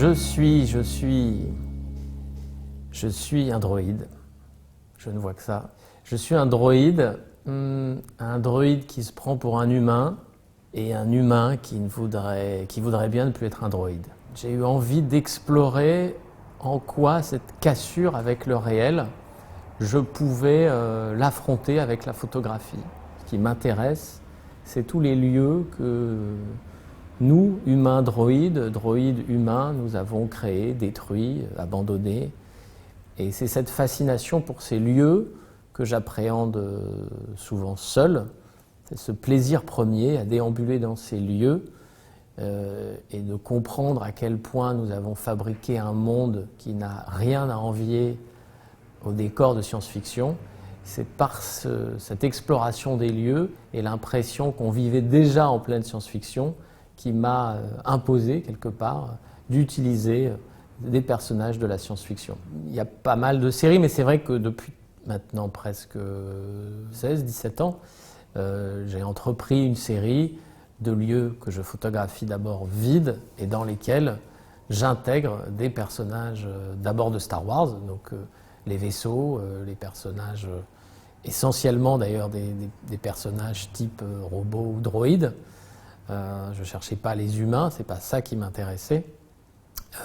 Je suis un droïde. Je ne vois que ça. Je suis un droïde qui se prend pour un humain et un humain qui voudrait bien ne plus être un droïde. J'ai eu envie d'explorer en quoi cette cassure avec le réel, je pouvais l'affronter avec la photographie. Ce qui m'intéresse, c'est tous les lieux que nous, humains droïdes humains, nous avons créés, détruits, abandonnés. Et c'est cette fascination pour ces lieux que j'appréhende souvent seul. C'est ce plaisir premier à déambuler dans ces lieux et de comprendre à quel point nous avons fabriqué un monde qui n'a rien à envier au décor de science-fiction. C'est par cette exploration des lieux et l'impression qu'on vivait déjà en pleine science-fiction qui m'a imposé, quelque part, d'utiliser des personnages de la science-fiction. Il y a pas mal de séries, mais c'est vrai que depuis maintenant presque 16-17 ans, j'ai entrepris une série de lieux que je photographie d'abord vides et dans lesquels j'intègre des personnages d'abord de Star Wars, donc les vaisseaux, les personnages, essentiellement d'ailleurs des personnages type robots ou droïdes. Je ne cherchais pas les humains, c'est pas ça qui m'intéressait.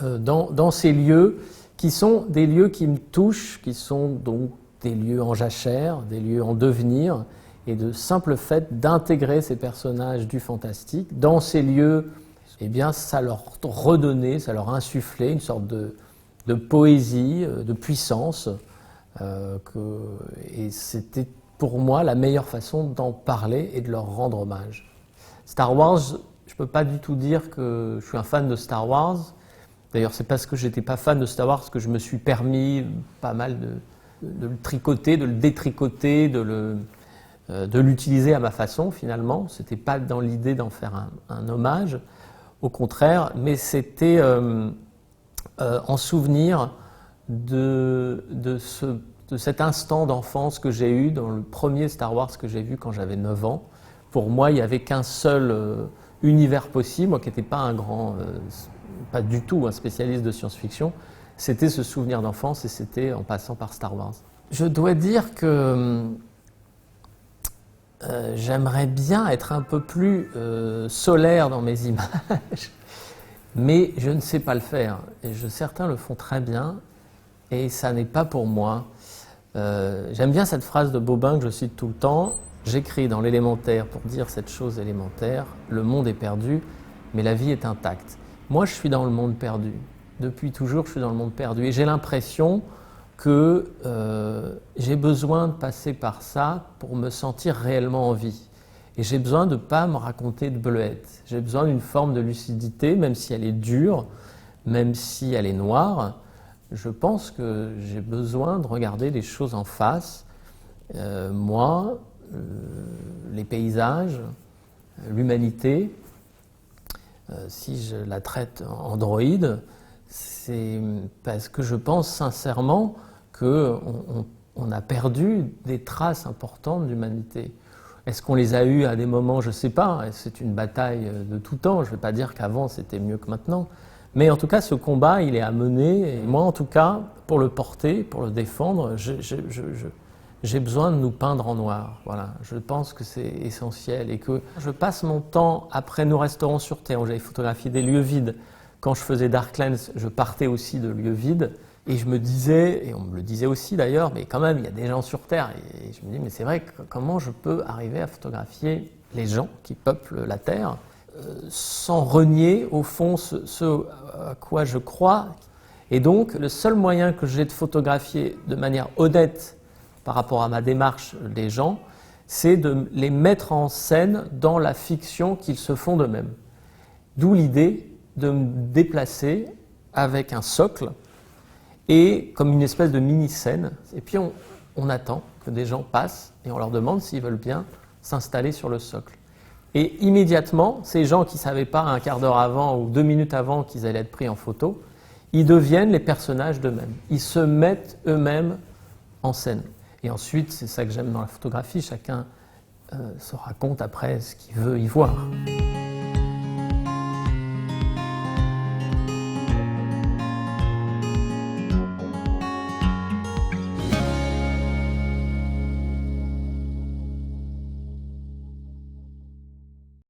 Dans ces lieux qui sont des lieux qui me touchent, qui sont donc des lieux en jachère, des lieux en devenir, et de simple fait d'intégrer ces personnages du fantastique dans ces lieux, eh bien, ça leur redonnait, ça leur insufflait une sorte de poésie, de puissance, et c'était pour moi la meilleure façon d'en parler et de leur rendre hommage. Star Wars, je ne peux pas du tout dire que je suis un fan de Star Wars. D'ailleurs, c'est parce que je n'étais pas fan de Star Wars que je me suis permis pas mal de le tricoter, de le détricoter, de l'utiliser à ma façon finalement. Ce n'était pas dans l'idée d'en faire un hommage, au contraire, mais c'était en souvenir de cet instant d'enfance que j'ai eu dans le premier Star Wars que j'ai vu quand j'avais 9 ans. Pour moi, il n'y avait qu'un seul univers possible, moi qui n'étais pas pas du tout un spécialiste de science-fiction, c'était ce souvenir d'enfance et c'était en passant par Star Wars. Je dois dire que j'aimerais bien être un peu plus solaire dans mes images, mais je ne sais pas le faire. Et certains le font très bien et ça n'est pas pour moi. J'aime bien cette phrase de Bobin que je cite tout le temps. J'écris dans l'élémentaire pour dire cette chose élémentaire, le monde est perdu, mais la vie est intacte. Moi, je suis dans le monde perdu. Depuis toujours, je suis dans le monde perdu. Et j'ai l'impression que j'ai besoin de passer par ça pour me sentir réellement en vie. Et j'ai besoin de ne pas me raconter de bleuettes. J'ai besoin d'une forme de lucidité, même si elle est dure, même si elle est noire. Je pense que j'ai besoin de regarder les choses en face. Moi, les paysages, l'humanité, si je la traite en droïde, c'est parce que je pense sincèrement qu'on a perdu des traces importantes d'humanité. Est-ce qu'on les a eues à des moments? Je ne sais pas, c'est une bataille de tout temps, je ne vais pas dire qu'avant c'était mieux que maintenant, mais en tout cas ce combat il est à mener, et moi en tout cas, pour le porter, pour le défendre, j'ai besoin de nous peindre en noir. Voilà. Je pense que c'est essentiel et que je passe mon temps, après Nous resterons sur Terre, où j'avais photographié des lieux vides. Quand je faisais Darklands, je partais aussi de lieux vides et je me disais, et on me le disait aussi d'ailleurs, mais quand même, il y a des gens sur Terre. Et je me dis, mais c'est vrai, comment je peux arriver à photographier les gens qui peuplent la Terre sans renier, au fond, ce à quoi je crois. Et donc, le seul moyen que j'ai de photographier de manière honnête par rapport à ma démarche des gens, c'est de les mettre en scène dans la fiction qu'ils se font d'eux-mêmes. D'où l'idée de me déplacer avec un socle et comme une espèce de mini-scène. Et puis on attend que des gens passent et on leur demande s'ils veulent bien s'installer sur le socle. Et immédiatement, ces gens qui ne savaient pas un quart d'heure avant ou 2 minutes avant qu'ils allaient être pris en photo, ils deviennent les personnages d'eux-mêmes. Ils se mettent eux-mêmes en scène. Et ensuite, c'est ça que j'aime dans la photographie, chacun se raconte après ce qu'il veut y voir.